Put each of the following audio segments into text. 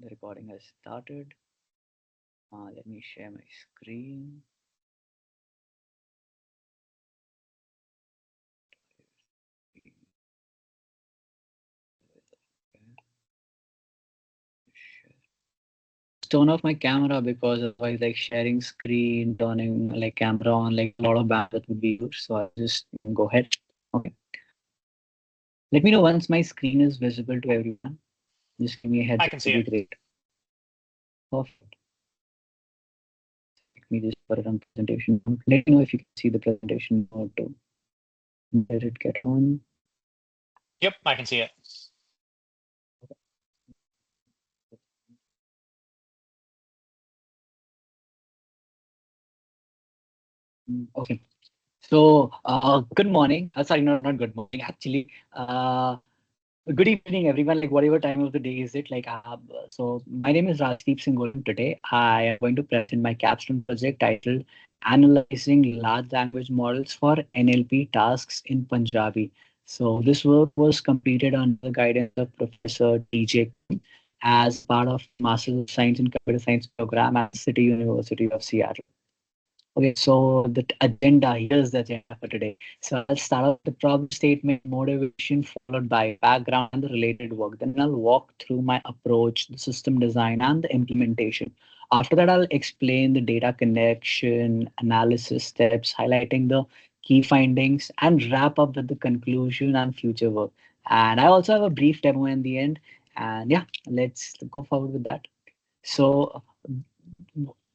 The recording has started. Let me share my screen. Turn off my camera because otherwise, like sharing screen, turning like camera on, like a lot of bandwidth would be used. So I'll just go ahead. Okay. Let me know once my screen is visible to everyone. Just give me a heads I up. can see It'll it. be great. Perfect. Let me just put it on presentation. Let me know if you can see the presentation mode too. Did it get on? Yep, I can see it. Okay. So, good morning. Sorry, no, not good morning. Actually, good evening, everyone. Like, whatever time of the day is it? So my name is Rajdeep Singh Golam. Today, I am going to present my capstone project titled "Analyzing Large Language Models for NLP Tasks in Punjabi." So this work was completed under the guidance of Professor TJ as part of Masters of Science in Computer Science program at City University of Seattle. Okay, so the agenda, here's the agenda for today. So I'll start off with the problem statement, motivation, followed by background and the related work. Then I'll walk through my approach, the system design, and the implementation. After that, I'll explain the data connection, analysis steps, highlighting the key findings, and wrap up with the conclusion and future work. And I also have a brief demo in the end. And yeah, let's go forward with that. So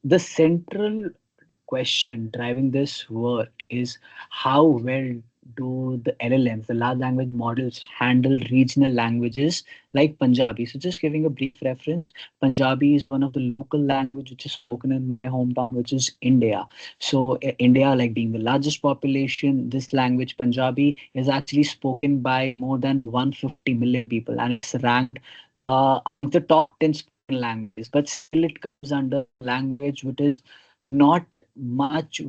the central question driving this work is how well do the LLMs, the large language models, handle regional languages like Punjabi? So, just giving a brief reference, Punjabi is one of the local language which is spoken in my hometown, which is India. So, India, like being the largest population, this language Punjabi is actually spoken by more than 150 million people, and it's ranked among the top 10 spoken languages. But still, it comes under language which is not much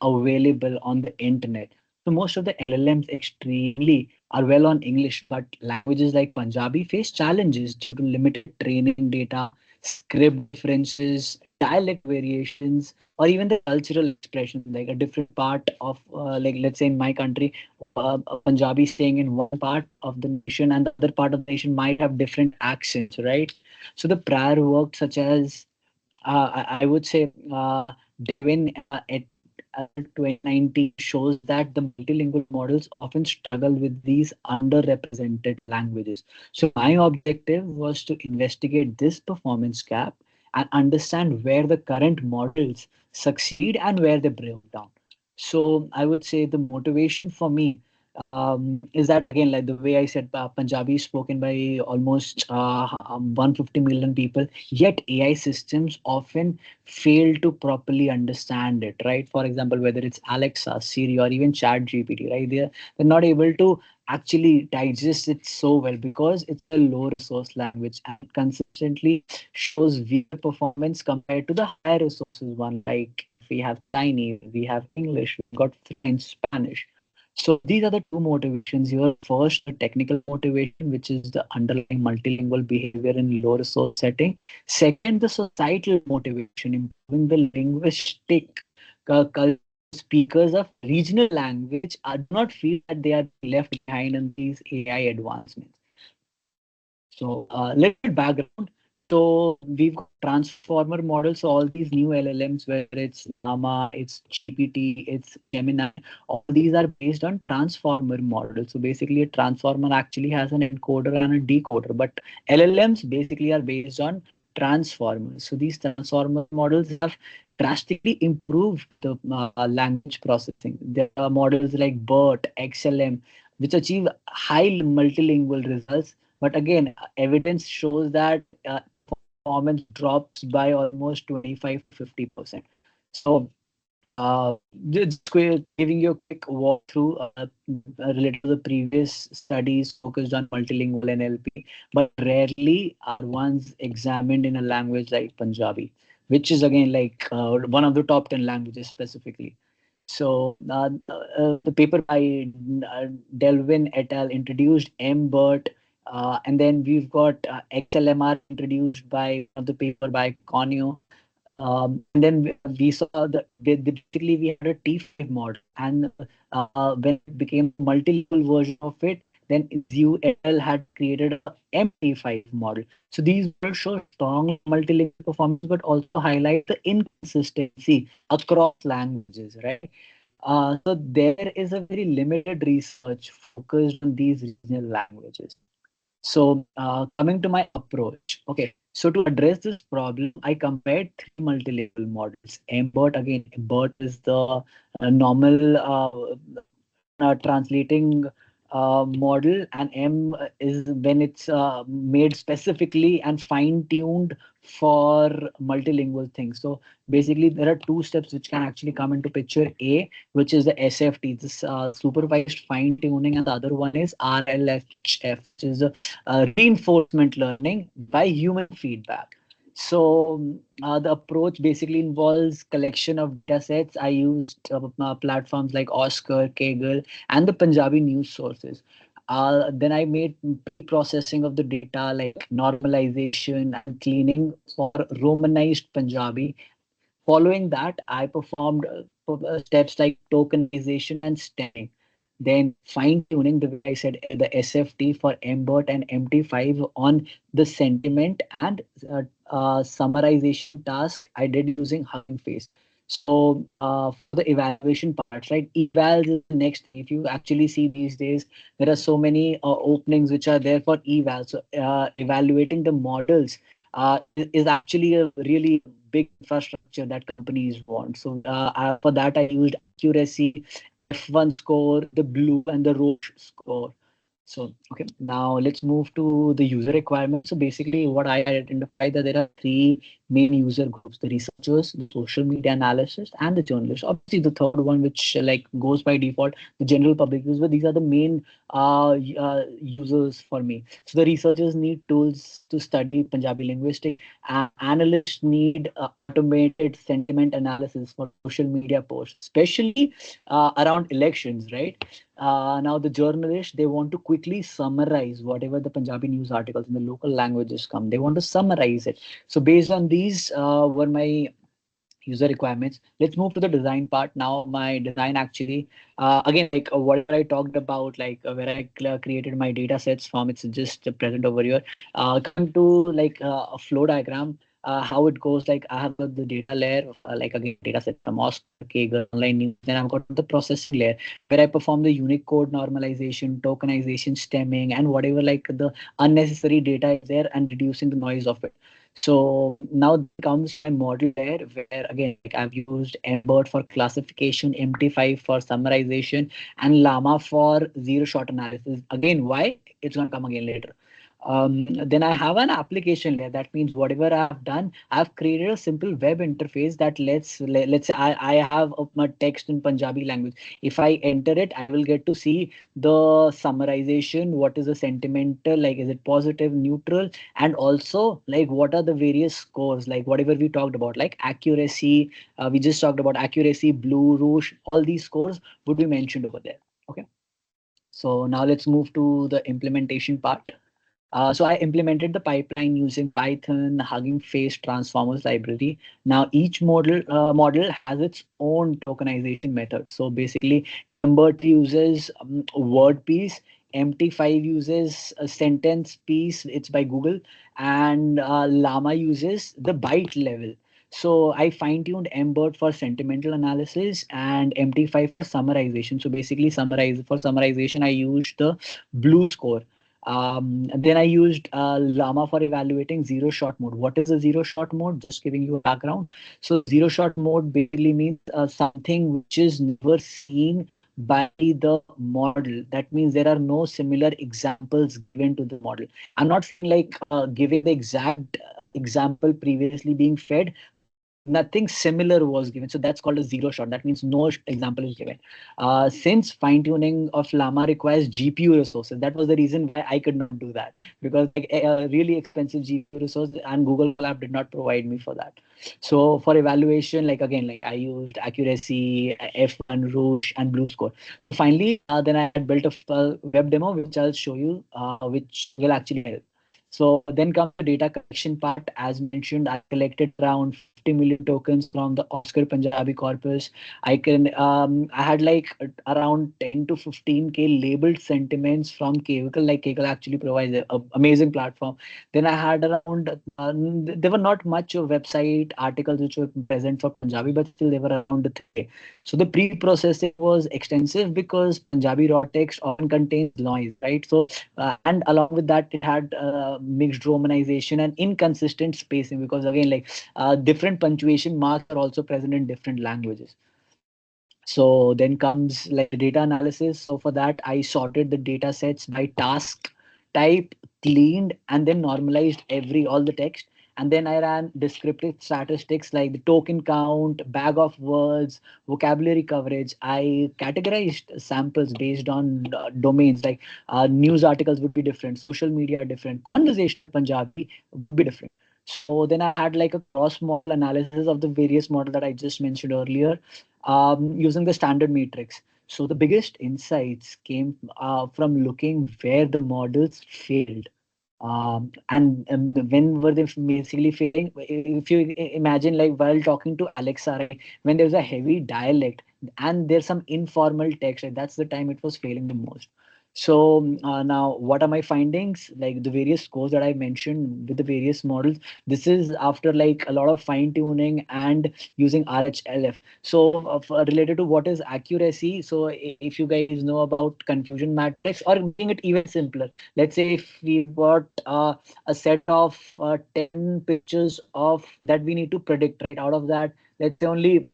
available on the internet. So most of the LLMs extremely are well on English, but languages like Punjabi face challenges due to limited training data, script differences, dialect variations, or even the cultural expression. Like a different part of, like let's say in my country, a Punjabi saying in one part of the nation and the other part of the nation might have different accents, right? So the prior work, such as I would say Devin at 2019 shows that the multilingual models often struggle with these underrepresented languages. So my objective was to investigate this performance gap and understand where the current models succeed and where they break down. So I would say the motivation for me is that again, like the way I said, Punjabi is spoken by almost 150 million people, yet AI systems often fail to properly understand it, right? For example, whether it's Alexa, Siri, or even Chat GPT, right? They're not able to actually digest it so well because it's a low resource language and it consistently shows weaker performance compared to the higher resources one. Like if we have Chinese, we have English, we've got French, Spanish. So these are the two motivations here. First, the technical motivation, which is the underlying multilingual behavior in low resource setting. Second, the societal motivation, improving the linguistic culture. Speakers of regional language do not feel that they are left behind in these AI advancements. So, little bit background. So, we've got transformer models. So, all these new LLMs, whether it's Llama, it's GPT, it's Gemini, all these are based on transformer models. So, basically, a transformer actually has an encoder and a decoder, but LLMs basically are based on transformers. So, these transformer models have drastically improved the language processing. There are models like BERT, XLM, which achieve high multilingual results, but again, evidence shows that performance drops by almost 25 to 50%. So, just giving you a quick walkthrough related to the previous studies focused on multilingual NLP, but rarely are ones examined in a language like Punjabi, which is again like one of the top 10 languages specifically. So the paper by Delvin et al. Introduced MBERT And then we've got XLMR introduced by one of the paper by Conio. And then we saw basically we had a T5 model, and when it became the multi-level version of it, then ZU et al. Had created a MT5 model. So these models show strong multilingual performance, but also highlight the inconsistency across languages, right? So there is a very limited research focused on these regional languages. So, coming to my approach, okay. So to address this problem, I compared three multi-level models. MBERT again, BERT is the normal translating model, and M is when it's made specifically and fine-tuned for multilingual things. So basically, there are two steps which can actually come into picture. A, which is the SFT, this supervised fine-tuning, and the other one is RLHF, which is reinforcement learning by human feedback. So the approach basically involves collection of data sets. I used platforms like Oscar, Kaggle, and the Punjabi news sources. Then I made processing of the data like normalization and cleaning for Romanized Punjabi. Following that, I performed steps like tokenization and stemming. Then fine tuning, the way I said, the SFT for MBERT and MT5 on the sentiment and summarization task I did using Hugging Face. So for the evaluation parts, right? Evals is the next thing. If you actually see these days, there are so many openings which are there for evals. So evaluating the models is actually a really big infrastructure that companies want. So for that, I used accuracy, F1 score, the blue, and the Roche score. So, okay, now let's move to the user requirements. So basically what I identified that there are three main user groups: the researchers, the social media analysis, and the journalists. Obviously, the third one, which like goes by default, the general public use, but these are the main users for me. So the researchers need tools to study Punjabi linguistics. Analysts need automated sentiment analysis for social media posts, especially around elections, right? Now the journalists, they want to quickly summarize whatever the Punjabi news articles in the local languages come. They want to summarize it. So based on these were my user requirements. Let's move to the design part now. My design actually, again, like whatever I talked about, like where I created my data sets from, it's just present over here. Coming to like a flow diagram, how it goes, like I have got the data layer, like again, data set from Oscar, Kaggle, online news. Then I've got the processing layer where I perform the unique code normalization, tokenization, stemming, and whatever like the unnecessary data is there and reducing the noise of it. So now comes my model layer where again like I've used MBERT for classification, MT5 for summarization, and Llama for zero shot analysis. Again, why? It's gonna come again later. Then I have an application layer. That means whatever I've done, I've created a simple web interface that let's say I have my text in Punjabi language. If I enter it, I will get to see the summarization. What is the sentimental? Like, is it positive, neutral, and also like what are the various scores? Like whatever we talked about, like accuracy. We just talked about accuracy, blue, rouge. All these scores would be mentioned over there. Okay. So now let's move to the implementation part. So I implemented the pipeline using Python, Hugging Face Transformers library. Now each model has its own tokenization method. So basically, Embert uses word piece, MT5 uses a sentence piece. It's by Google, and Llama uses the byte level. So I fine-tuned Mbert for sentimental analysis and MT5 for summarization. So basically, summarize for summarization, I used the blue score. Then I used Llama for evaluating zero shot mode. What is a zero shot mode? Just giving you a background. So zero shot mode basically means something which is never seen by the model. That means there are no similar examples given to the model. I'm not saying like giving the exact example previously being fed, nothing similar was given. So that's called a zero shot. That means no example is given. Since fine tuning of Llama requires GPU resources, that was the reason why I could not do that, because like a really expensive GPU resource and Google Colab did not provide me for that. So for evaluation, like again, like I used accuracy, F1, Rouge, and Blue Score. So finally, then I had built a web demo, which I'll show you, which will actually help. So then comes the data collection part. As mentioned, I collected around 50 million tokens from the Oscar Punjabi corpus. I had like around 10 to 15K labeled sentiments from Kavakal. Like Kavakal actually provides a amazing platform. Then I had around, there were not much of website articles which were present for Punjabi, but still they were around the 3K. So the pre-processing was extensive because Punjabi raw text often contains noise, right? So and along with that, it had mixed romanization and inconsistent spacing, because again, like different punctuation marks are also present in different languages. So then comes like the data analysis. So for that, I sorted the data sets by task type, cleaned, and then normalized all the text. And then I ran descriptive statistics like the token count, bag of words, vocabulary coverage. I categorized samples based on domains, like news articles would be different, social media different, conversational Punjabi would be different. So then I had like a cross model analysis of the various model that I just mentioned earlier, using the standard matrix. So the biggest insights came from looking where the models failed. And when were they basically failing? If you imagine, like while talking to Alexa, right, when there's a heavy dialect and there's some informal text, right, that's the time it was failing the most. So now, what are my findings? Like the various scores that I mentioned with the various models. This is after like a lot of fine tuning and using RHLF. So related to what is accuracy. So if you guys know about confusion matrix, or making it even simpler, let's say if we got a set of 10 pictures of that we need to predict, right? Out of that, let's say only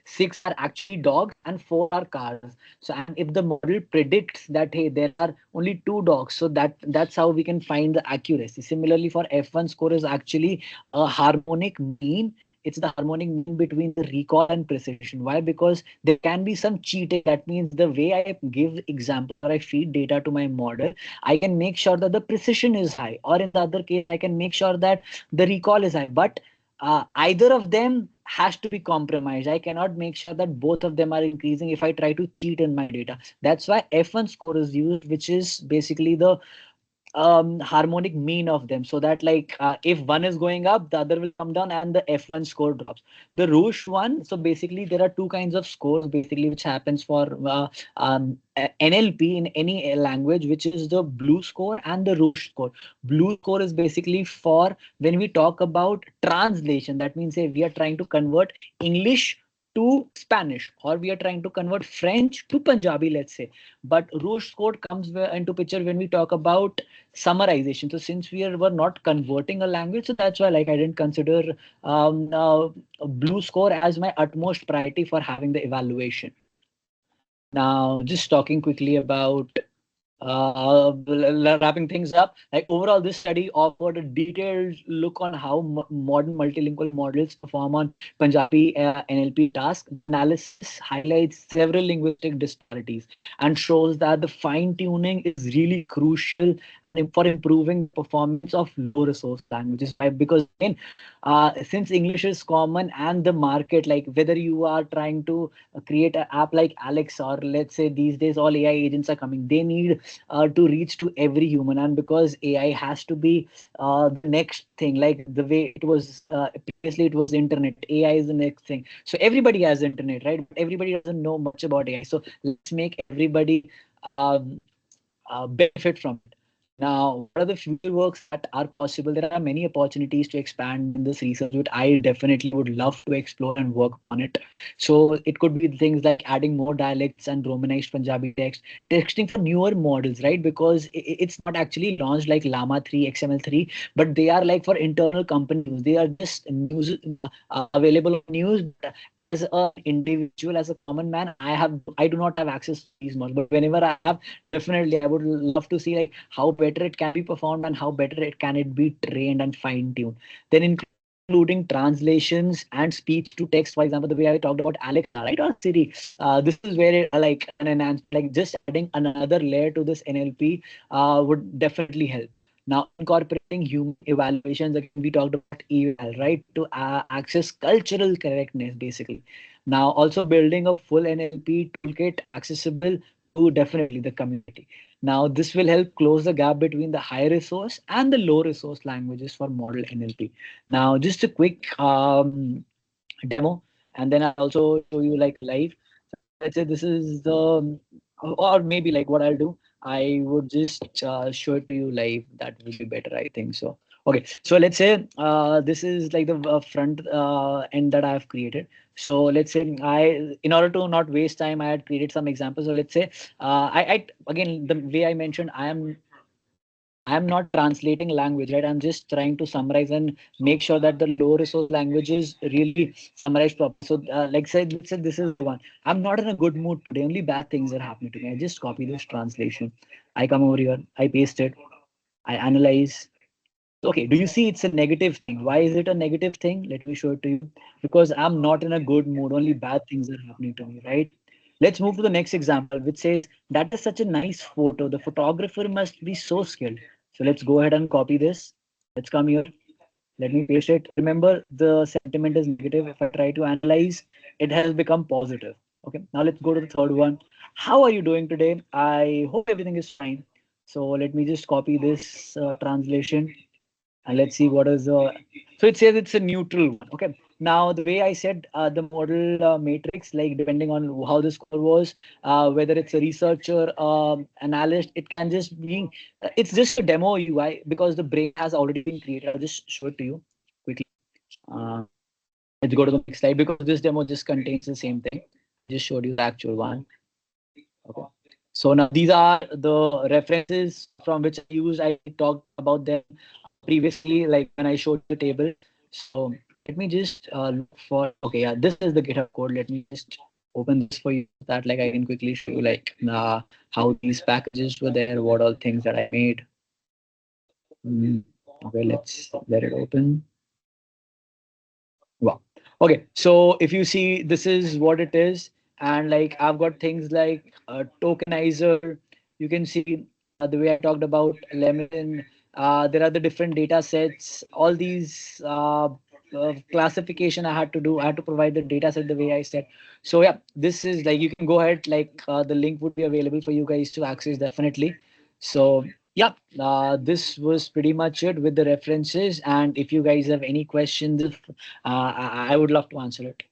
six are actually dogs and four are cars. So and if the model predicts that hey, there are only two dogs, so that's how we can find the accuracy. Similarly for F1 score is actually a harmonic mean. It's the harmonic mean between the recall and precision. Why? Because there can be some cheating. That means the way I give example or I feed data to my model, I can make sure that the precision is high, or in the other case I can make sure that the recall is high. But either of them has to be compromised. I cannot make sure that both of them are increasing if I try to cheat in my data. That's why F1 score is used, which is basically the harmonic mean of them, so that like if one is going up, the other will come down and the F1 score drops. The Roche one, so basically there are two kinds of scores basically which happens for NLP in any language, which is the blue score and the Roche score. Blue score is basically for when we talk about translation. That means say we are trying to convert English to Spanish, or we are trying to convert French to Punjabi, let's say. But Rouge code comes into picture when we talk about summarization. So since were not converting a language, so that's why like I didn't consider a blue score as my utmost priority for having the evaluation. Now, just talking quickly about wrapping things up, like overall, this study offered a detailed look on how modern multilingual models perform on Punjabi NLP tasks. Analysis highlights several linguistic disparities and shows that the fine tuning is really crucial for improving the performance of low resource languages. Why? Because again, since English is common and the market, like whether you are trying to create an app like Alex, or let's say these days all AI agents are coming, they need to reach to every human. And because AI has to be the next thing, like the way it was previously, it was internet. AI is the next thing. So everybody has internet, right? But everybody doesn't know much about AI. So let's make everybody um, benefit from it. Now, what are the future works that are possible? There are many opportunities to expand in this research, which I definitely would love to explore and work on it. So it could be things like adding more dialects and Romanized Punjabi text, texting for newer models, right? Because it's not actually launched like Llama 3, XML3, but they are like for internal company use. They are just news available on news. But as an individual, as a common man, I do not have access to these models. But whenever I have, definitely I would love to see like how better it can be performed and how better it be trained and fine tuned. Then including including translations and speech to text. For example, the way I talked about Alexa, right, or Siri. This is where it, like an enhance, like just adding another layer to this NLP would definitely help. Now, incorporating human evaluations, again, we talked about eval, right, to access cultural correctness, basically. Now, also building a full NLP toolkit accessible to definitely the community. Now, this will help close the gap between the high resource and the low resource languages for model NLP. Now, just a quick demo, and then I'll also show you like live. Let's say this is the, or maybe like what I'll do, I would just show it to you live. That will be better, I think so. Okay, so let's say this is like the front end that I have created. So let's say in order to not waste time, I had created some examples. So let's say I again, the way I mentioned, I'm not translating language, right? I'm just trying to summarize and make sure that the low resource languages really summarize properly. So, let's say this is the one. I'm not in a good mood today. Only bad things are happening to me. I just copy this translation. I come over here. I paste it. I analyze. Okay, do you see it's a negative thing? Why is it a negative thing? Let me show it to you. Because I'm not in a good mood. Only bad things are happening to me, right? Let's move to the next example, which says that is such a nice photo. The photographer must be so skilled. So let's go ahead and copy this. Let's come here. Let me paste it. Remember, the sentiment is negative. If I try to analyze, it has become positive. Okay, now let's go to the third one. How are you doing today? I hope everything is fine. So let me just copy this translation, and let's see what is the, so it says it's a neutral one. Okay, now the way I said, the model matrix, like depending on how the score was, whether it's a researcher, analyst, it can just be, it's just a demo UI because the brain has already been created. I'll just show it to you quickly. uh, let's go to the next slide because this demo just contains the same thing. I just showed you the actual one. Okay. So now these are the references from which I used. I talked about them previously, like when I showed the table. So let me just look for, okay, yeah, this is the GitHub code. Let me just open this for you so that like I can quickly show you like how these packages were there, what all things that I made. Okay, let's let it open. Wow. Okay. So if you see, this is what it is. And like I've got things like a tokenizer. You can see the way I talked about lemon. There are the different data sets. All these classification I had to do. I had to provide the data set the way I said. So yeah, this is like you can go ahead. Like the link would be available for you guys to access definitely. So yeah, this was pretty much it with the references. And if you guys have any questions, I would love to answer it.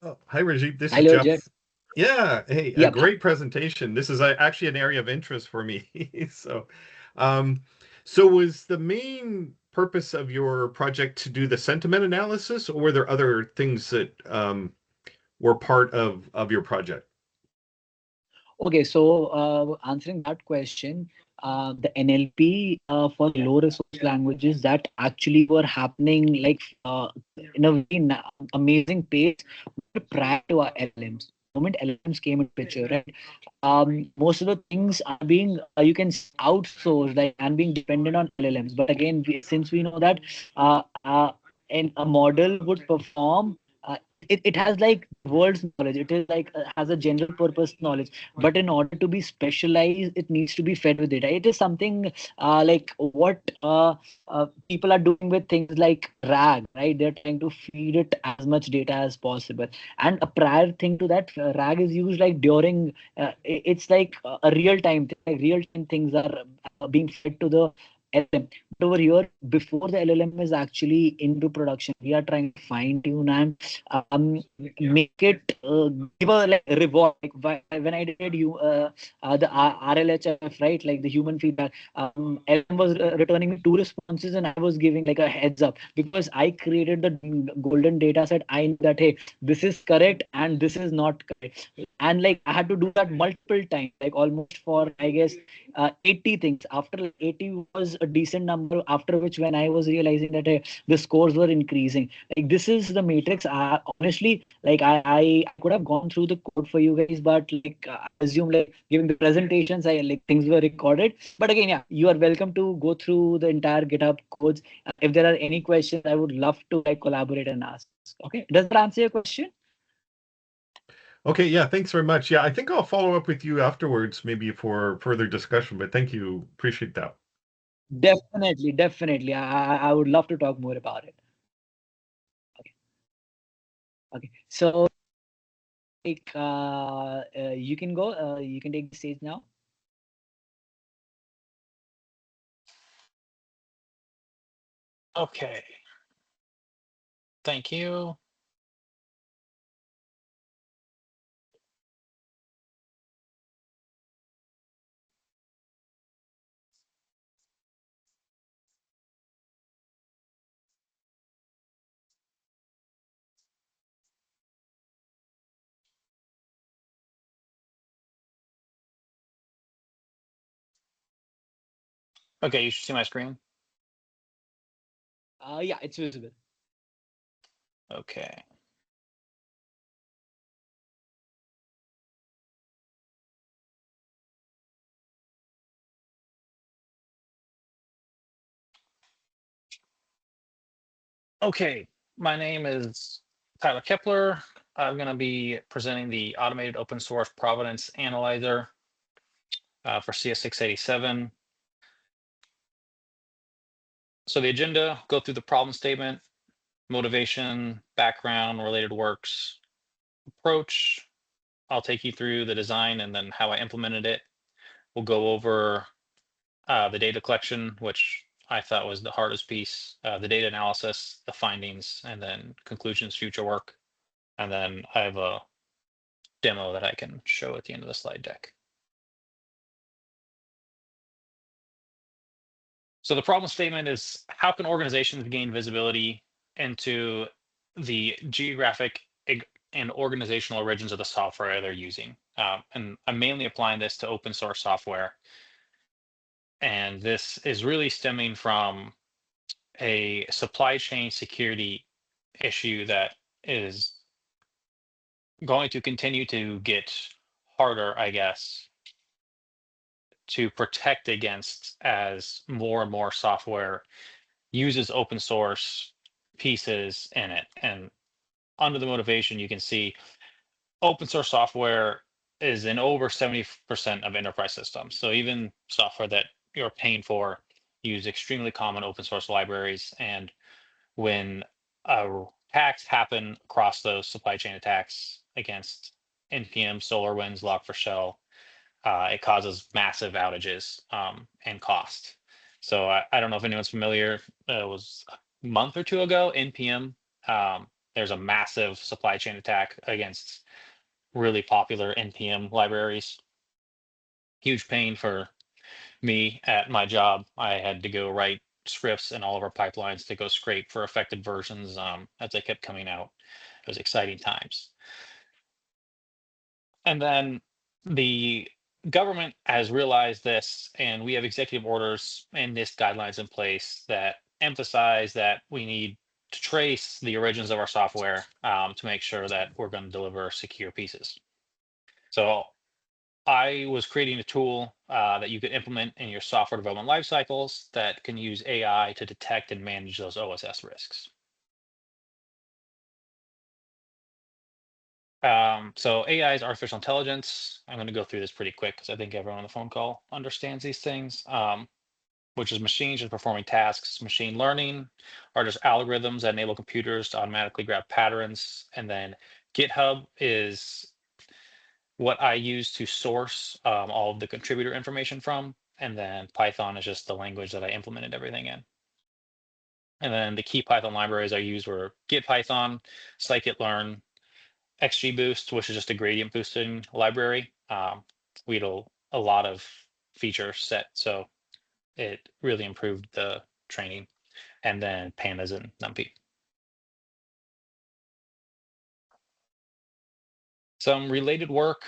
Oh, hi, Rajiv. This is Hello, Jet. Jeff. Yeah. Hey, a Yeah. great presentation. This is actually an area of interest for me. So, um, so was the main purpose of your project to do the sentiment analysis, or were there other things that were part of your project? Okay, so answering that question, the NLP for low resource languages that actually were happening like in a very amazing pace prior to our LLMs. The moment LLMs came into picture, right? Most of the things are being you can say outsourced, like and being dependent on LLMs. But again, since we know that and a model would perform. It has like world's knowledge. It is like has a general purpose knowledge, but in order to be specialized, it needs to be fed with data. It is something like what people are doing with things like RAG, right? They're trying to feed it as much data as possible. And a prior thing to that, RAG is used like during it's like a real time thing, like real time things are being fed to the LLM. But over here, before the LLM is actually into production, we are trying to fine tune and make it give a like reward. Like when I did you the RLHF, right? Like the human feedback, LM was returning me two responses, and I was giving like a heads up because I created the golden data set. I knew that hey, this is correct and this is not correct, and like I had to do that multiple times, like almost for I guess 80 things. After 80 was a decent number, after which when I was realizing that the scores were increasing. Like this is the matrix. Honestly, like I could have gone through the code for you guys, but like I assume like giving the presentations, I like things were recorded. But again, yeah, you are welcome to go through the entire GitHub codes. If there are any questions, I would love to like collaborate and ask. Okay, does that answer your question? Okay, yeah, thanks very much. Yeah, I think I'll follow up with you afterwards, maybe for further discussion, but thank you. Appreciate that. Definitely, definitely. I would love to talk more about it. Okay, okay. So like you can go. You can take the stage now. Okay. Thank you. Okay, you should see my screen. Yeah, it's visible. Okay. Okay, my name is Tyler Kepler. I'm going to be presenting the automated open source provenance analyzer for CS687. So the agenda, go through the problem statement, motivation, background, related works, approach. I'll take you through the design and then how I implemented it. We'll go over the data collection, which I thought was the hardest piece, the data analysis, the findings, and then conclusions, future work. And then I have a demo that I can show at the end of the slide deck. So the problem statement is, how can organizations gain visibility into the geographic and organizational origins of the software they're using? And I'm mainly applying this to open source software. And this is really stemming from a supply chain security issue that is going to continue to get harder, I guess, to protect against as more and more software uses open source pieces in it. And under the motivation, you can see open source software is in over 70% of enterprise systems. So even software that you're paying for use extremely common open source libraries. And when attacks happen across those supply chain attacks against NPM, SolarWinds, Log4Shell, it causes massive outages and cost. So I don't know if anyone's familiar. It was a month or two ago, NPM. There's a massive supply chain attack against really popular NPM libraries. Huge pain for me at my job. I had to go write scripts in all of our pipelines to go scrape for affected versions as they kept coming out. It was exciting times. And then the government has realized this, and we have executive orders and NIST guidelines in place that emphasize that we need to trace the origins of our software to make sure that we're going to deliver secure pieces. So I was creating a tool that you could implement in your software development lifecycles that can use AI to detect and manage those OSS risks. So AI is artificial intelligence. I'm going to go through this pretty quick because I think everyone on the phone call understands these things, which is machines just performing tasks. Machine learning are just algorithms that enable computers to automatically grab patterns. And then GitHub is what I use to source all of the contributor information from. And then Python is just the language that I implemented everything in. And then the key Python libraries I use were GitPython, scikit-learn, XGBoost, which is just a gradient boosting library. We had a lot of features set, so it really improved the training. And then pandas and NumPy. Some related work.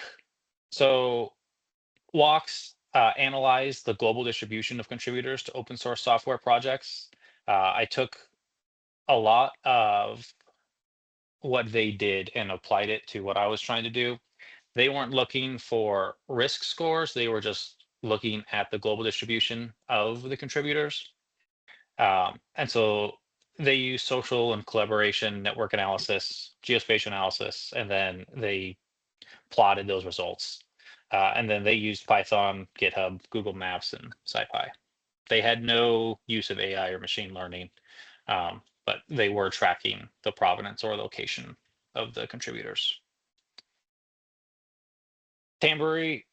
So walks, analyze the global distribution of contributors to open source software projects. I took a lot of what they did and applied it to what I was trying to do. They weren't looking for risk scores. They were just looking at the global distribution of the contributors. And so they use social and collaboration network analysis, geospatial analysis, and then they plotted those results. And then they used Python, GitHub, Google Maps, and SciPy. They had no use of AI or machine learning, but they were tracking the provenance or location of the contributors. Tambury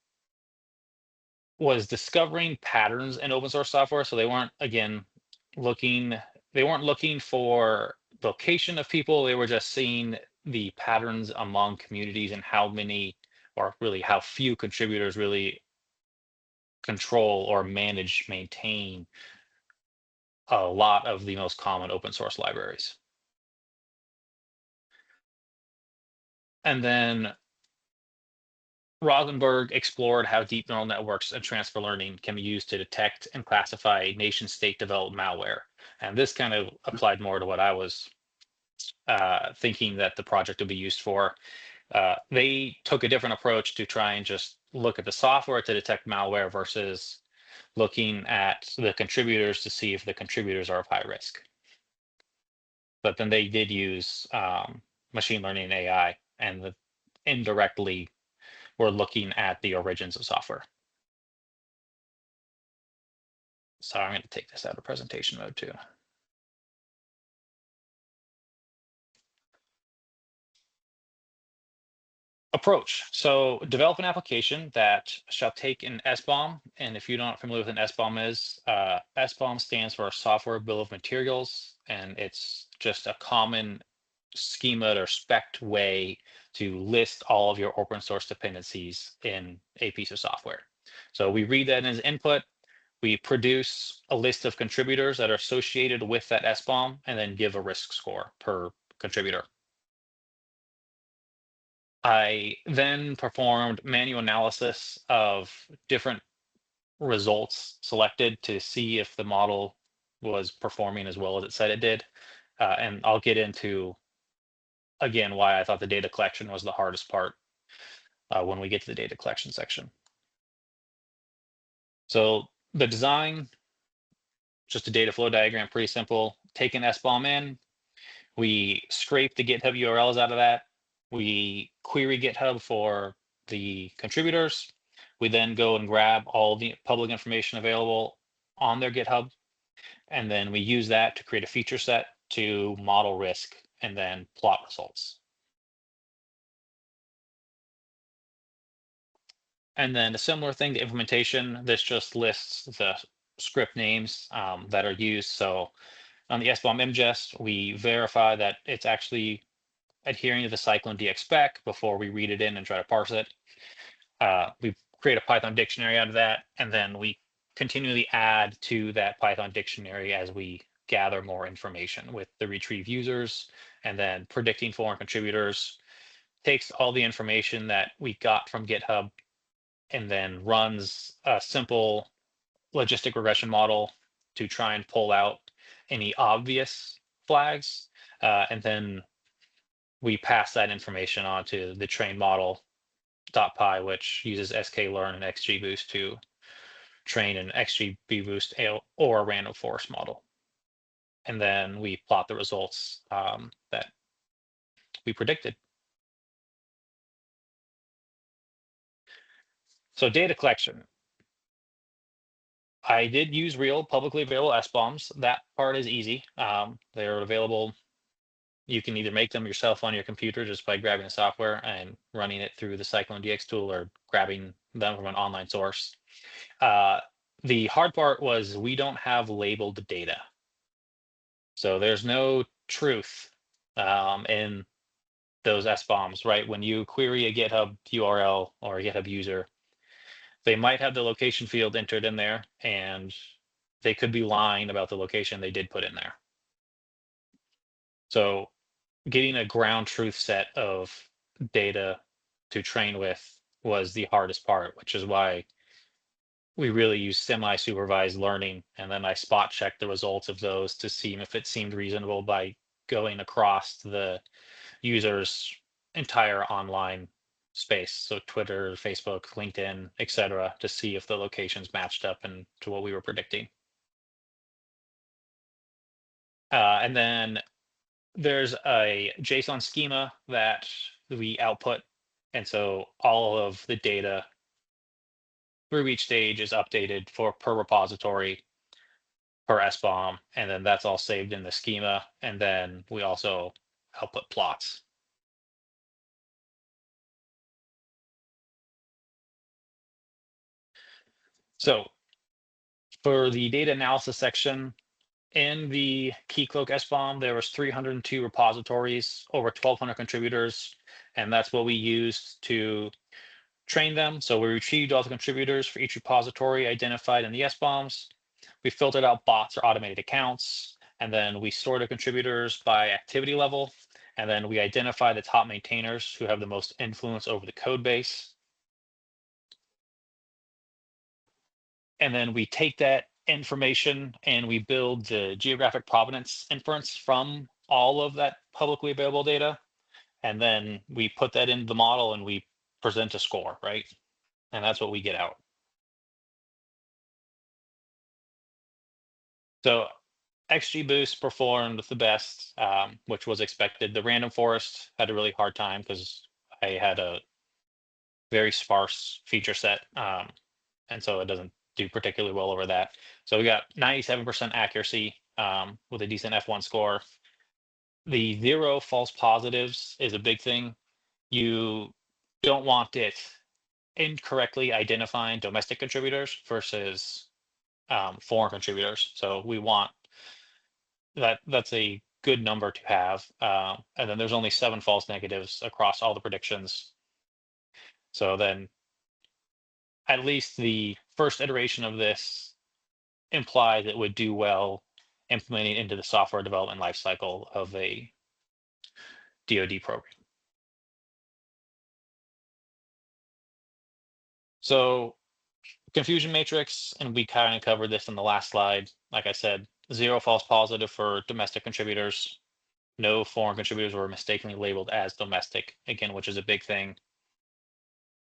was discovering patterns in open source software, so they weren't looking for location of people. They were just seeing the patterns among communities and how many, or really how few contributors really control or maintain a lot of the most common open source libraries. And then Rosenberg explored how deep neural networks and transfer learning can be used to detect and classify nation state developed malware. And this kind of applied more to what I was thinking that the project would be used for. They took a different approach to try and just look at the software to detect malware versus looking at the contributors to see if the contributors are of high risk. But then they did use machine learning and AI, and indirectly were looking at the origins of software. So I'm going to take this out of presentation mode too. Approach. So develop an application that shall take an SBOM. And if you're not familiar with an SBOM is, SBOM stands for Software Bill of Materials. And it's just a common schema or spec way to list all of your open source dependencies in a piece of software. So we read that as input. We produce a list of contributors that are associated with that SBOM and then give a risk score per contributor. I then performed manual analysis of different results selected to see if the model was performing as well as it said it did. And I'll get into, again, why I thought the data collection was the hardest part when we get to the data collection section. So the design, just a data flow diagram, pretty simple. Take an SBOM in, we scrape the GitHub URLs out of that. We query GitHub for the contributors. We then go and grab all the public information available on their GitHub. And then we use that to create a feature set to model risk and then plot results. And then a similar thing to implementation, this just lists the script names that are used. So on the SBOM ingest, we verify that it's actually adhering to the cyclone.dx spec before we read it in and try to parse it. We create a Python dictionary out of that, and then we continually add to that Python dictionary as we gather more information with the retrieve users, and then predicting foreign contributors takes all the information that we got from GitHub and then runs a simple logistic regression model to try and pull out any obvious flags, and then we pass that information on to the trained model .py, which uses sklearn and XGBoost to train an XGBoost or a random forest model. And then we plot the results that we predicted. So data collection. I did use real publicly available SBOMs. That part is easy. They're available. You can either make them yourself on your computer just by grabbing the software and running it through the cyclone.dx tool or grabbing them from an online source. The hard part was we don't have labeled data. So there's no truth in those SBOMs, right? When you query a GitHub URL or a GitHub user, they might have the location field entered in there, and they could be lying about the location they did put in there. So getting a ground truth set of data to train with was the hardest part, which is why we really use semi-supervised learning, and then I spot check the results of those to see if it seemed reasonable by going across the user's entire online space, so Twitter, Facebook, LinkedIn, etc., to see if the locations matched up and to what we were predicting. And then there's a JSON schema that we output, and so all of the data through each stage is updated for per repository, per SBOM, and then that's all saved in the schema, and then we also output plots. So for the data analysis section, in the Keycloak SBOM, there was 302 repositories, over 1,200 contributors, and that's what we used to train them. So we retrieved all the contributors for each repository identified in the SBOMs. We filtered out bots or automated accounts, and then we sorted the contributors by activity level, and then we identify the top maintainers who have the most influence over the code base. And then we take that information and we build the geographic provenance inference from all of that publicly available data. And then we put that into the model and we present a score, right? And that's what we get out. So XGBoost performed the best, which was expected. The random forest had a really hard time because I had a very sparse feature set. And so it doesn't do particularly well over that. So we got 97% accuracy with a decent F1 score. The 0 false positives is a big thing. You don't want it incorrectly identifying domestic contributors versus foreign contributors. So we want that's a good number to have. And then there's only 7 false negatives across all the predictions. So then at least the first iteration of this implies it would do well implementing into the software development lifecycle of a DoD program. So confusion matrix, and we kind of covered this in the last slide. Like I said, 0 false positive for domestic contributors. No foreign contributors were mistakenly labeled as domestic, again, which is a big thing.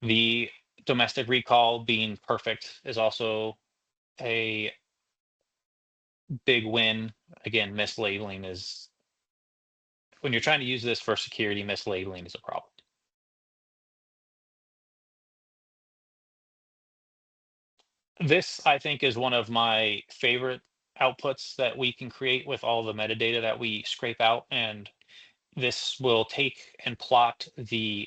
The domestic recall being perfect is also a big win. Again, mislabeling is, when you're trying to use this for security, mislabeling is a problem. This, I think, is one of my favorite outputs that we can create with all the metadata that we scrape out. And this will take and plot the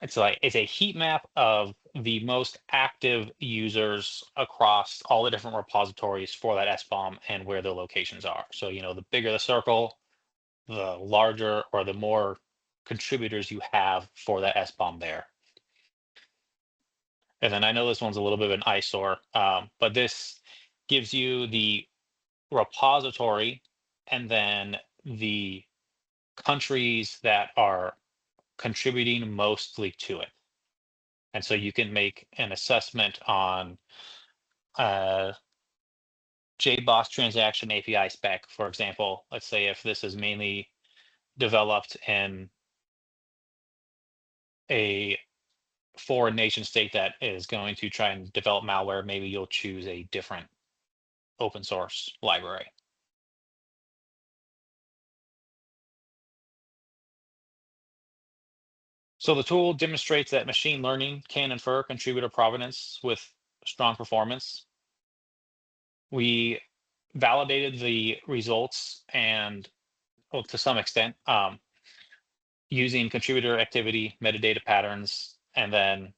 it's a heat map of the most active users across all the different repositories for that SBOM and where their locations are. So, the bigger the circle, the larger or the more contributors you have for that SBOM there. And then I know this one's a little bit of an eyesore, but this gives you the repository and then the countries that are contributing mostly to it. And so you can make an assessment on JBoss transaction API spec, for example. Let's say if this is mainly developed in a foreign nation state that is going to try and develop malware, maybe you'll choose a different open source library. So the tool demonstrates that machine learning can infer contributor provenance with strong performance. We validated the results and, well, to some extent, using contributor activity, metadata patterns, and then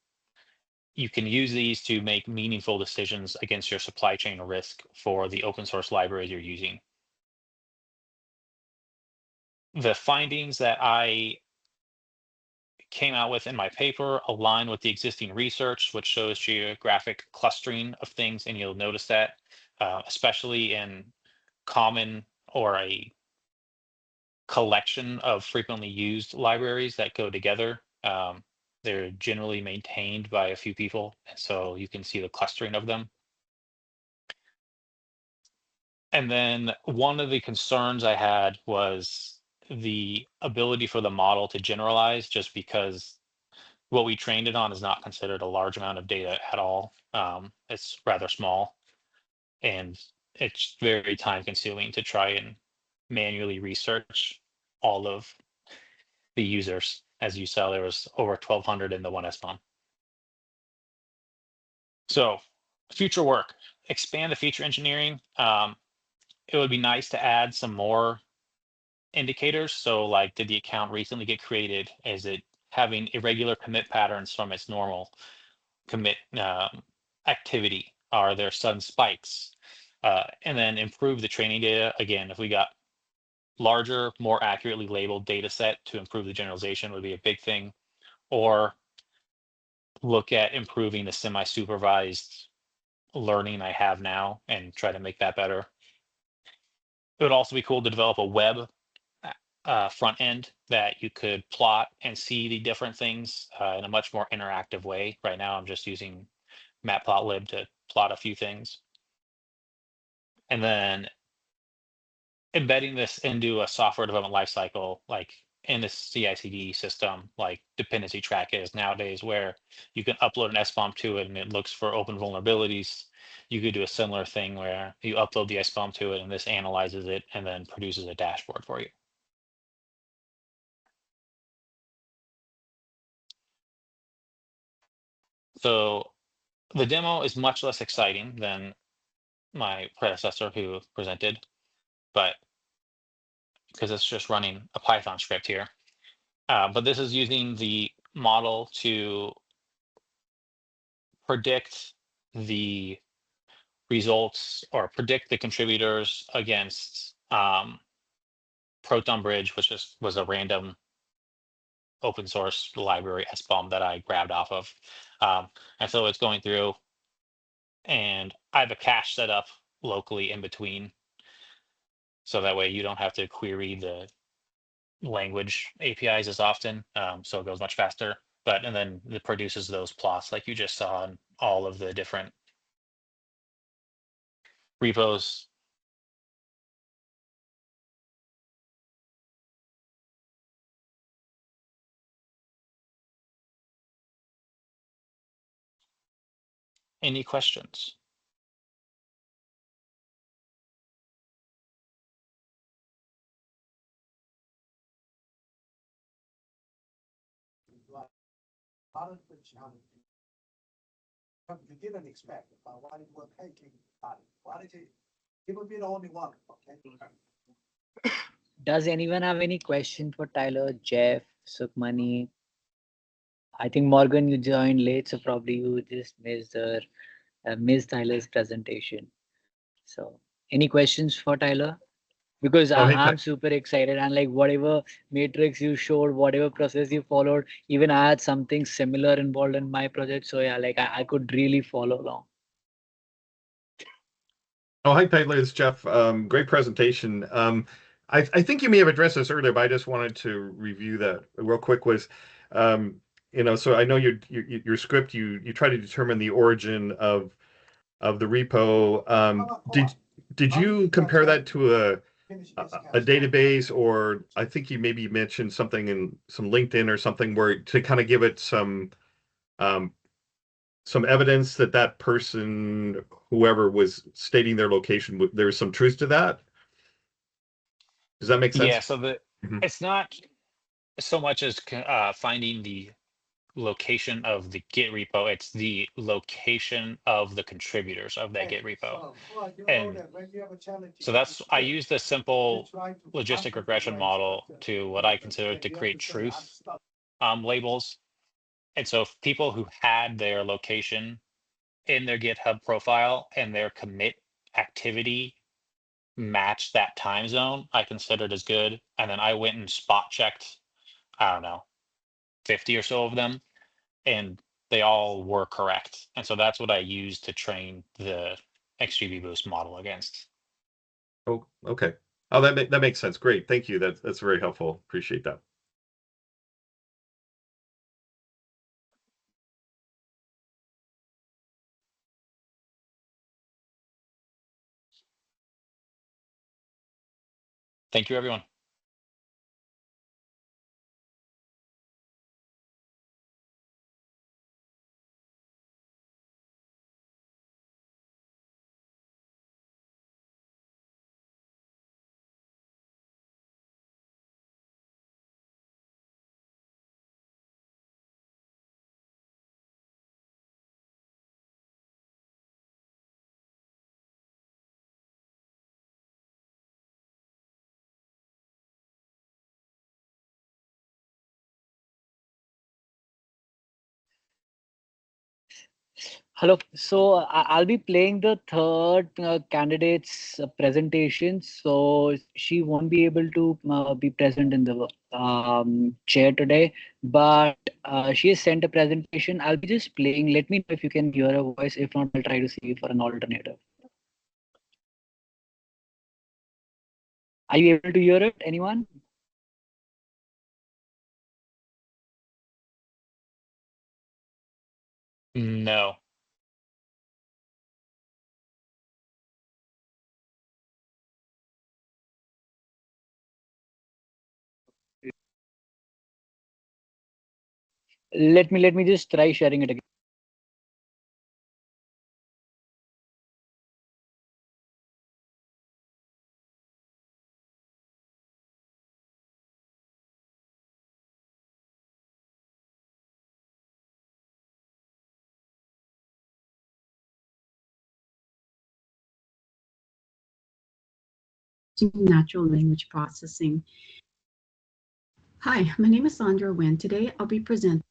you can use these to make meaningful decisions against your supply chain risk for the open source libraries you're using. The findings that I came out with in my paper align with the existing research, which shows geographic clustering of things. And you'll notice that, especially in common or a collection of frequently used libraries that go together. They're generally maintained by a few people, and so you can see the clustering of them. And then one of the concerns I had was the ability for the model to generalize, just because what we trained it on is not considered a large amount of data at all. It's rather small, and it's very time consuming to try and manually research all of the users. As you saw, there was over 1,200 in the one SBOM. So future work, expand the feature engineering. It would be nice to add some more indicators. So like, did the account recently get created? Is it having irregular commit patterns from its normal commit activity? Are there sudden spikes? And then improve the training data. Again, if we got larger, more accurately labeled data set to improve the generalization would be a big thing. Or look at improving the semi-supervised learning I have now and try to make that better. It would also be cool to develop a web front end that you could plot and see the different things in a much more interactive way. Right now, I'm just using matplotlib to plot a few things. And then embedding this into a software development lifecycle, like in the CI/CD system, like dependency track is nowadays, where you can upload an SBOM to it and it looks for open vulnerabilities. You could do a similar thing where you upload the SBOM to it and this analyzes it and then produces a dashboard for you. So the demo is much less exciting than my predecessor who presented, but because it's just running a Python script here. But this is using the model to predict the results or predict the contributors against Proton Bridge, which was a random open source library SBOM that I grabbed off of. And so it's going through, and I have a cache set up locally in between. So that way you don't have to query the language APIs as often. So it goes much faster. And then it produces those plots like you just saw in all of the different repos. Any questions? You didn't expect, but while you were taking quality, it will be the only one, okay? Does anyone have any question for Tyler, Jeff, Sukhmani? I think Morgan, you joined late, so probably you just missed Tyler's presentation. So, any questions for Tyler? Because Oh, hey, I'm super excited, and like whatever matrix you showed, whatever process you followed, even I had something similar involved in my project. So yeah, like I could really follow along. Oh, hi, Tyler. It's Jeff. Great presentation. I think you may have addressed this earlier, but I just wanted to review that real quick. Um, so I know your script, you try to determine the origin of the repo. Did you compare that to a database, or I think you maybe mentioned something in some LinkedIn or something where to kind of give it um, some evidence that that person, whoever was stating their location, there was some truth to that? Does that make Yeah, sense? so Mhm. it's not so much as finding the location of the Git repo, it's the location of the contributors of that Git repo. And so I use the simple logistic regression model to what I consider to create truth labels. And so if people who had their location in their GitHub profile and their commit activity matched that time zone, I considered as good. And then I went and spot checked, I don't know, 50 or so of them, and they all were correct. And so that's what I used to train the XGB Boost model against. Oh, okay. Oh, that makes sense. Great. Thank you. That's very helpful. Appreciate that. Thank you, everyone. Hello. So I'll be playing the third candidate's presentation. So she won't be able to be present in the chair today, but she has sent a presentation. I'll be just playing. Let me know if you can hear her voice. If not, I'll try to see for an alternative. Are you able to hear it? Anyone? No. Let me just try sharing it again. Natural language processing. Hi, my name is Sandra Nguyen. Today I'll be presenting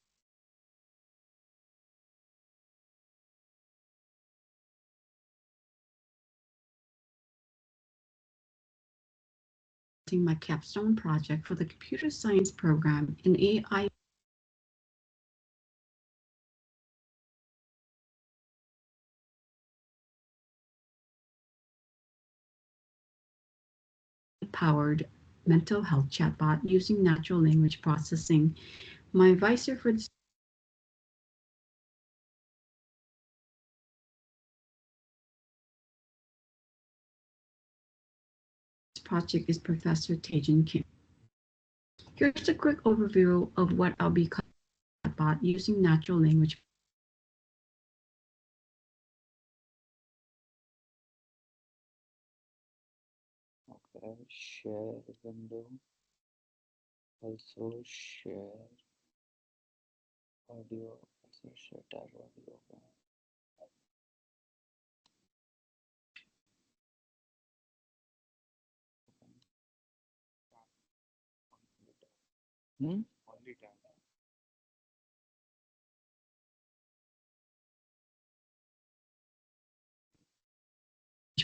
my capstone project for the computer science program in AI powered mental health chatbot using natural language processing. My advisor for this project is Professor Taejin Kim. Here's a quick overview of what I'll be covering chatbot using natural language. Okay, share window. Also share audio. Also share tab audio. Hmm?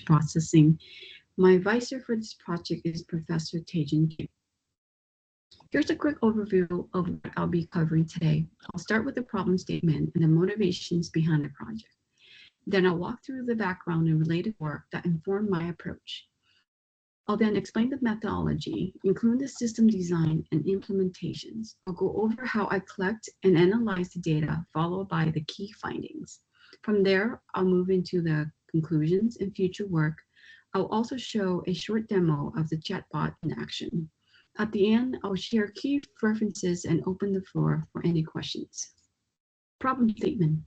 Processing. My advisor for this project is Professor Taejin Kim. Here's a quick overview of what I'll be covering today. I'll start with the problem statement and the motivations behind the project. Then I'll walk through the background and related work that informed my approach. I'll then explain the methodology, including the system design and implementations. I'll go over how I collect and analyze the data, followed by the key findings. From there, I'll move into the conclusions and future work. I'll also show a short demo of the chatbot in action. At the end, I'll share key references and open the floor for any questions. Problem statement.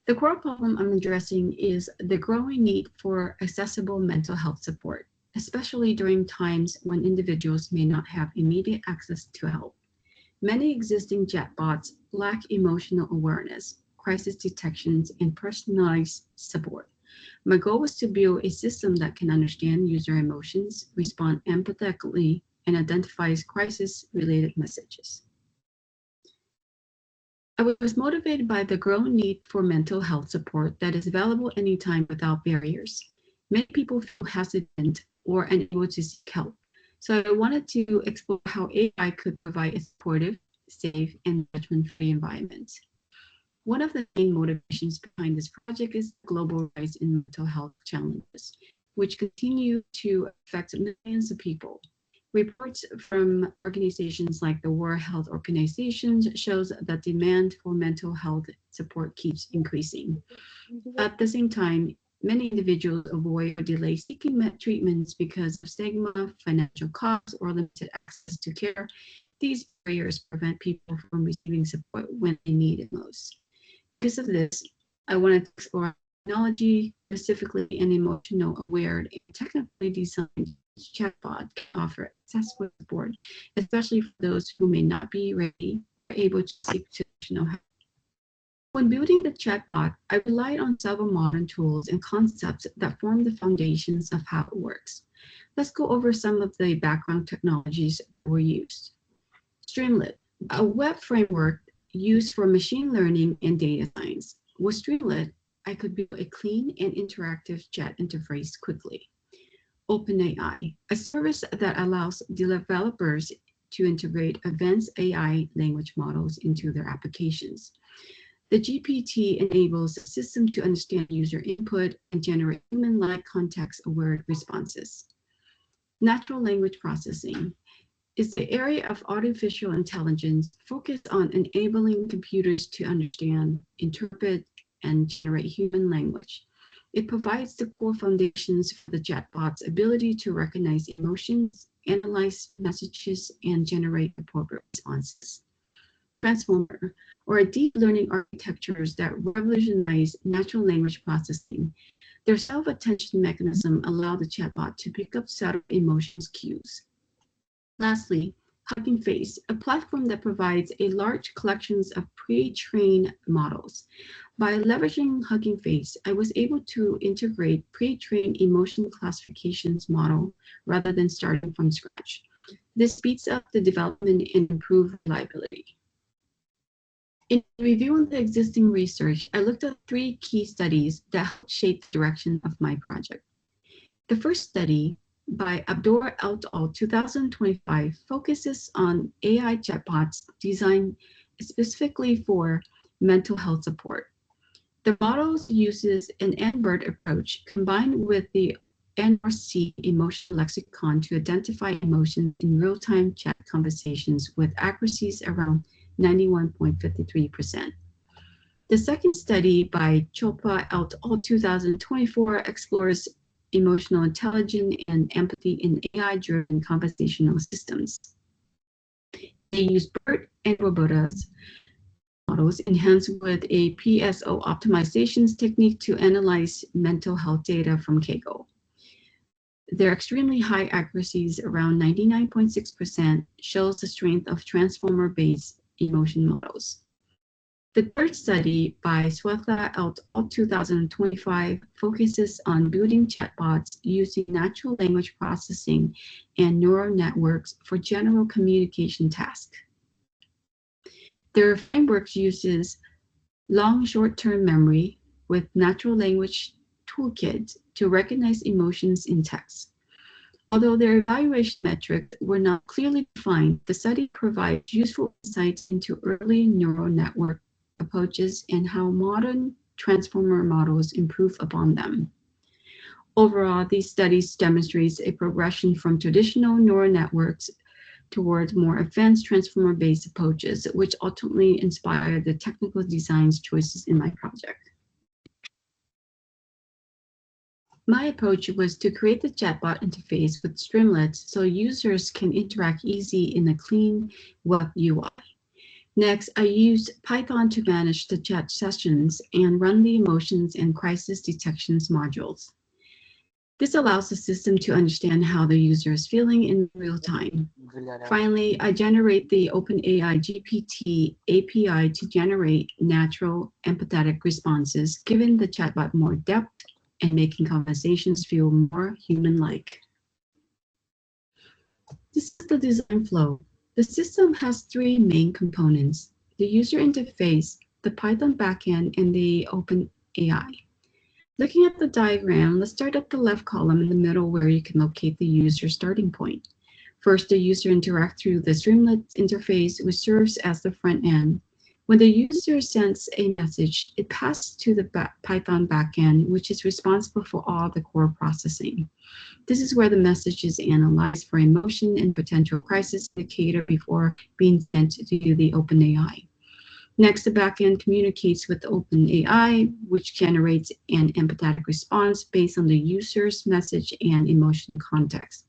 The core problem I'm addressing is the growing need for accessible mental health support, especially during times when individuals may not have immediate access to help. Many existing chatbots lack emotional awareness, crisis detections, and personalized support. My goal was to build a system that can understand user emotions, respond empathetically, and identifies crisis-related messages. I was motivated by the growing need for mental health support that is available anytime without barriers. Many people feel hesitant or unable to seek help. So I wanted to explore how AI could provide a supportive, safe, and judgment-free environment. One of the main motivations behind this project is the global rise in mental health challenges, which continue to affect millions of people. Reports from organizations like the World Health Organization shows that demand for mental health support keeps increasing. At the same time, many individuals avoid or delay seeking treatments because of stigma, financial costs, or limited access to care. These barriers prevent people from receiving support when they need it most. Because of this, I wanted to explore technology, specifically an emotional aware and technically designed chatbot can offer accessible support, especially for those who may not be ready or able to seek traditional help. When building the chatbot, I relied on several modern tools and concepts that form the foundations of how it works. Let's go over some of the background technologies that were used. Streamlit, a web framework used for machine learning and data science. With Streamlit, I could build a clean and interactive chat interface quickly. OpenAI, a service that allows developers to integrate advanced AI language models into their applications. The GPT enables the system to understand user input and generate human-like context-aware responses. Natural language processing is the area of artificial intelligence focused on enabling computers to understand, interpret, and generate human language. It provides the core foundations for the chatbot's ability to recognize emotions, analyze messages, and generate appropriate responses. Transformer, or deep learning architectures that revolutionize natural language processing. Their self-attention mechanism allow the chatbot to pick up subtle emotions cues. Lastly, Hugging Face, a platform that provides a large collections of pre-trained models. By leveraging Hugging Face, I was able to integrate pre-trained emotion classifications model rather than starting from scratch. This speeds up the development and improves reliability. In reviewing the existing research, I looked at 3 key studies that helped shape the direction of my project. The first study, by Abdur et al. 2025, focuses on AI chatbots designed specifically for mental health support. The model uses an N-word approach combined with the NRC emotion lexicon to identify emotions in real-time chat conversations with accuracies around 91.53%. The second study by Chopra et al. 2024 explores emotional intelligence and empathy in AI-driven conversational systems. They use BERT and Robota's models enhanced with a PSO optimizations technique to analyze mental health data from Kaggle. Their extremely high accuracies, around 99.6%, shows the strength of transformer-based emotion models. The third study by Swetha et al. 2025 focuses on building chatbots using natural language processing and neural networks for general communication tasks. Their framework uses long short-term memory with natural language toolkits to recognize emotions in text. Although their evaluation metrics were not clearly defined, the study provides useful insights into early neural network approaches and how modern transformer models improve upon them. Overall, these studies demonstrate a progression from traditional neural networks towards more advanced transformer-based approaches, which ultimately inspired the technical design choices in my project. My approach was to create the chatbot interface with Streamlit so users can interact easily in a clean web UI. Next, I used Python to manage the chat sessions and run the emotions and crisis detections modules. This allows the system to understand how the user is feeling in real time. Finally, I generate the OpenAI GPT API to generate natural, empathetic responses, giving the chatbot more depth and making conversations feel more human-like. This is the design flow. The system has 3 main components: the user interface, the Python backend, and the OpenAI. Looking at the diagram, let's start at the left column in the middle where you can locate the user starting point. First, the user interacts through the Streamlit interface, which serves as the front end. When the user sends a message, it passes to the Python backend, which is responsible for all the core processing. This is where the message is analyzed for emotion and potential crisis indicator before being sent to the OpenAI. Next, the backend communicates with the OpenAI, which generates an empathetic response based on the user's message and emotional context.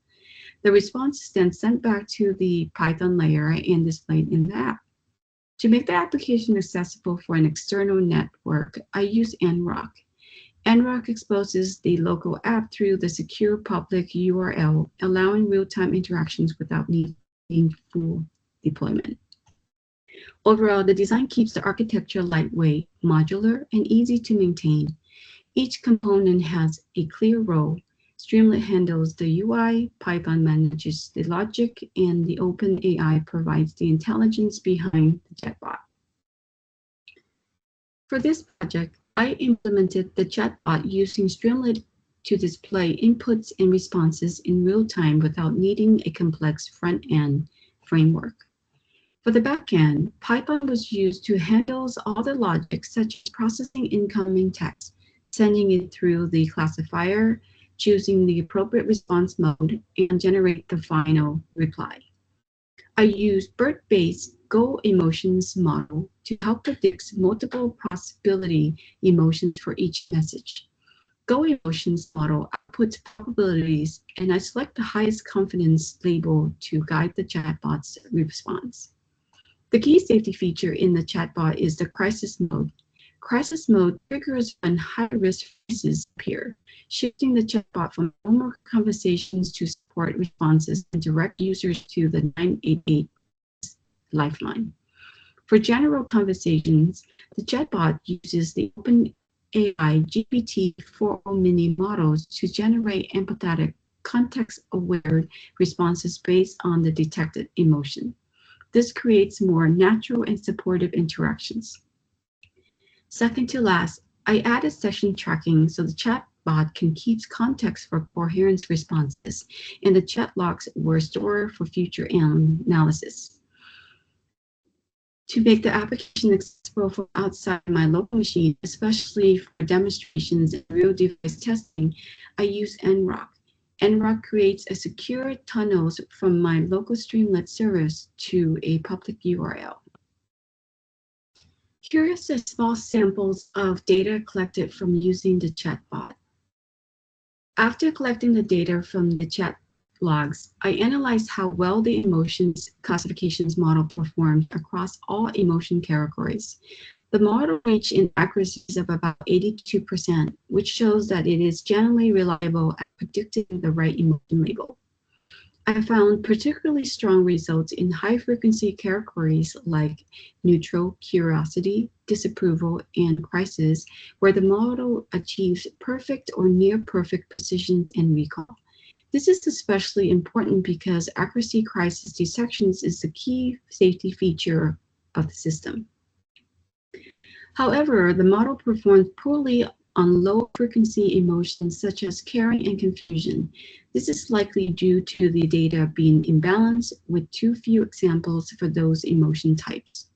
The response is then sent back to the Python layer and displayed in the app. To make the application accessible for an external network, I use NRock. NRock exposes the local app through the secure public URL, allowing real-time interactions without needing full deployment. Overall, the design keeps the architecture lightweight, modular, and easy to maintain. Each component has a clear role. Streamlit handles the UI, Python manages the logic, and the OpenAI provides the intelligence behind the chatbot. For this project, I implemented the chatbot using Streamlit to display inputs and responses in real time without needing a complex front-end framework. For the backend, Python was used to handle all the logic, such as processing incoming text, sending it through the classifier, choosing the appropriate response mode, and generate the final reply. I used BERT-based Go emotions model to help predict multiple possibility emotions for each message. Go emotions model outputs probabilities, and I select the highest confidence label to guide the chatbot's response. The key safety feature in the chatbot is the crisis mode. Crisis mode triggers when high-risk phrases appear, shifting the chatbot from normal conversations to support responses and direct users to the 988 lifeline. For general conversations, the chatbot uses the OpenAI GPT-4o mini models to generate empathetic, context-aware responses based on the detected emotion. This creates more natural and supportive interactions. Second to last, I added session tracking so the chatbot can keep context for coherent responses, and the chat logs were stored for future analysis. To make the application accessible from outside my local machine, especially for demonstrations and real device testing, I use NRock. NRock creates a secure tunnels from my local Streamlit service to a public URL. Here is a small samples of data collected from using the chatbot. After collecting the data from the chat logs, I analyzed how well the emotions classifications model performed across all emotion categories. The model reached inaccuracies of about 82%, which shows that it is generally reliable at predicting the right emotion label. I found particularly strong results in high-frequency categories like neutral, curiosity, disapproval, and crisis, where the model achieves perfect or near-perfect precision and recall. This is especially important because accuracy crisis detections is the key safety feature of the system. However, the model performs poorly on low-frequency emotions such as caring and confusion. This is likely due to the data being imbalanced with too few examples for those emotion types.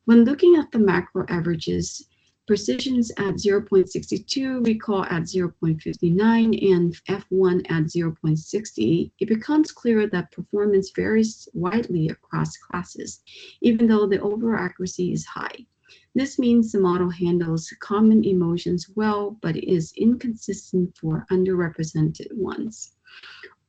When looking at the macro averages, precisions at 0.62, recall at 0.59, and F1 at 0.60, it becomes clear that performance varies widely across classes, even though the overall accuracy is high. This means the model handles common emotions well, but is inconsistent for underrepresented ones.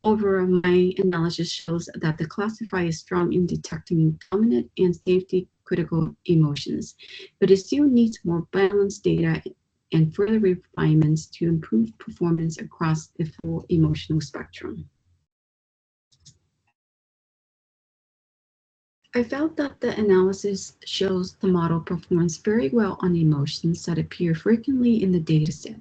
Overall, my analysis shows that the classifier is strong in detecting dominant and safety-critical emotions, but it still needs more balanced data and further refinements to improve performance across the full emotional spectrum. I felt that the analysis shows the model performs very well on emotions that appear frequently in the dataset,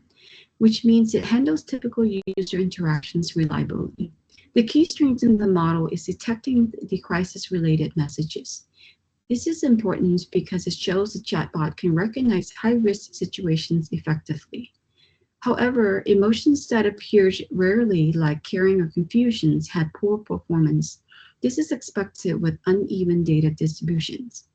which means it handles typical user interactions reliably. The key strength in the model is detecting the crisis-related messages. This is important because it shows the chatbot can recognize high-risk situations effectively. However, emotions that appeared rarely, like caring or confusions, had poor performance. This is expected with uneven data distributions.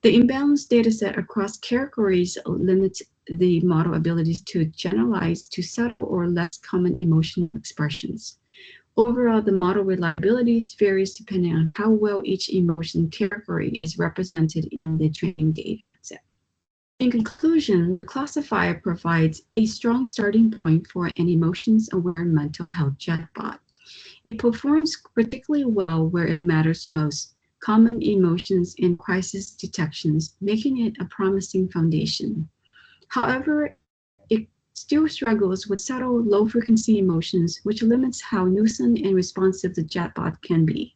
The imbalanced dataset across categories limits the model abilities to generalize to subtle or less common emotional expressions. Overall, the model reliability varies depending on how well each emotion category is represented in the training data set. In conclusion, the classifier provides a strong starting point for an emotions-aware mental health chatbot. It performs particularly well where it matters most, common emotions and crisis detections, making it a promising foundation. However, it still struggles with subtle, low-frequency emotions, which limits how nuisance and responsive the chatbot can be.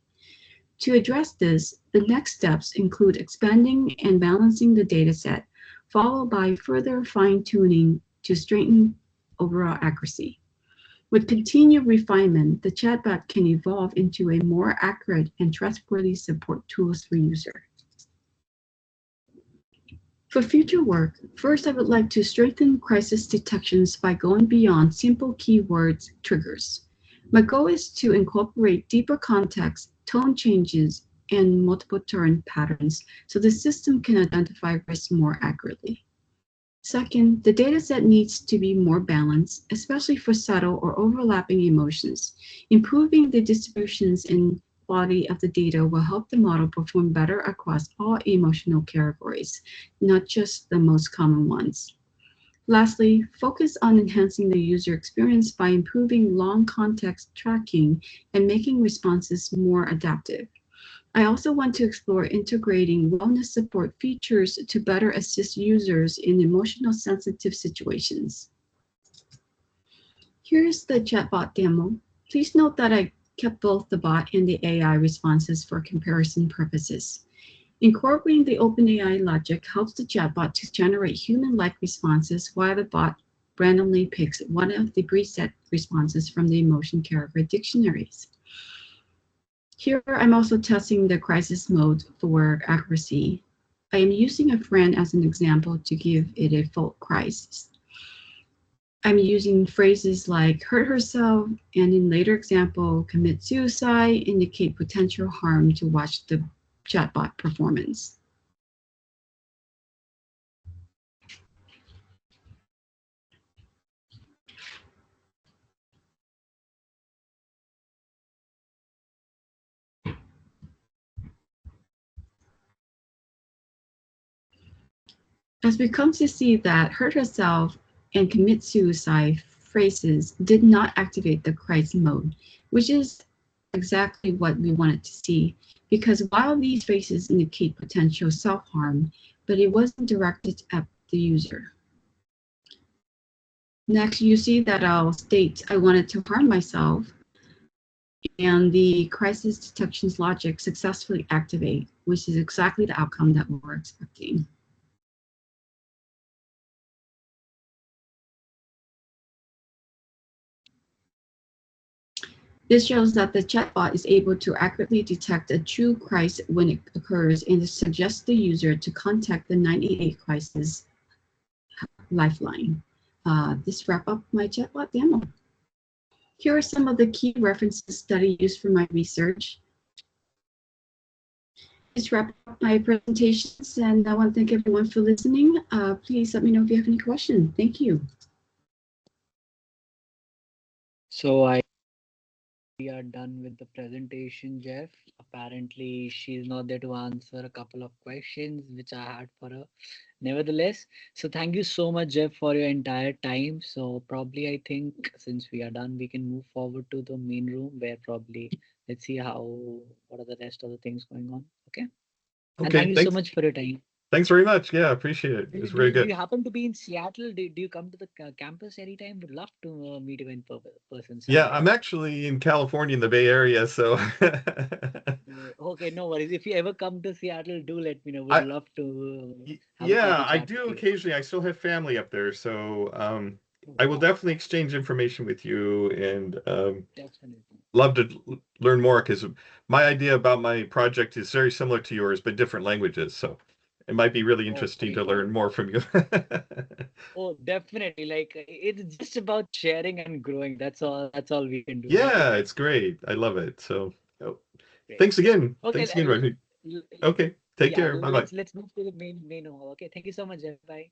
To address this, the next steps include expanding and balancing the dataset, followed by further fine-tuning to strengthen overall accuracy. With continued refinement, the chatbot can evolve into a more accurate and trustworthy support tools for users. For future work, first I would like to strengthen crisis detections by going beyond simple keywords triggers. My goal is to incorporate deeper context, tone changes, and multiple turn patterns so the system can identify risks more accurately. Second, the dataset needs to be more balanced, especially for subtle or overlapping emotions. Improving the distributions and quality of the data will help the model perform better across all emotional categories, not just the most common ones. Lastly, focus on enhancing the user experience by improving long context tracking and making responses more adaptive. I also want to explore integrating wellness support features to better assist users in emotional sensitive situations. Here's the chatbot demo. Please note that I kept both the bot and the AI responses for comparison purposes. Incorporating the OpenAI logic helps the chatbot to generate human-like responses while the bot randomly picks one of the preset responses from the emotion category dictionaries. Here, I'm also testing the crisis mode for accuracy. I am using a friend as an example to give it a full crisis. I'm using phrases like hurt herself and in later example, commit suicide, indicate potential harm to watch the chatbot performance. As we come to see that hurt herself and commit suicide phrases did not activate the crisis mode, which is exactly what we wanted to see, because while these phrases indicate potential self-harm, but it wasn't directed at the user. Next, you see that I'll state I wanted to harm myself, and the crisis detections logic successfully activate, which is exactly the outcome that we're expecting. This shows that the chatbot is able to accurately detect a true crisis when it occurs and suggests the user to contact the 988 crisis lifeline. This wraps up my chatbot demo. Here are some of the key references that I used for my research. This wraps up my presentations, and I want to thank everyone for listening. Please let me know if you have any questions. Thank you. So we are done with the presentation, Jeff. Apparently, she's not there to answer a couple of questions which I had for her. Nevertheless, so thank you so much, Jeff, for your entire time. So probably I think since we are done, we can move forward to the main room where probably let's see what are the rest of the things going on. Okay. And Okay, thank you so thanks. much for your time. Thanks very much. Yeah, appreciate it. It was very Do good. you happen to be in Seattle? Do you come to the campus anytime? Would love to meet you in person Yeah, someday. I'm actually in California in the Bay Area, so Okay, no worries. If you ever come to Seattle, do let me know. Would I love to have a yeah, coffee I chat do with you. occasionally. I still have family up there, so Oh, I will wow, definitely exchange information with you and definitely. love to learn more because my idea about my project is very similar to yours, but different languages. So it might be really Oh, interesting to great. learn more from you. Oh, definitely. Like it's just about sharing and growing. That's all we can do, right? Yeah, it's great. I love it. So oh, Great. thanks again. Okay, Thanks again, Ravi. l- Okay, take yeah. care. Bye bye. Let's move to the main hall. Okay. Thank you so much, Jeff. Bye.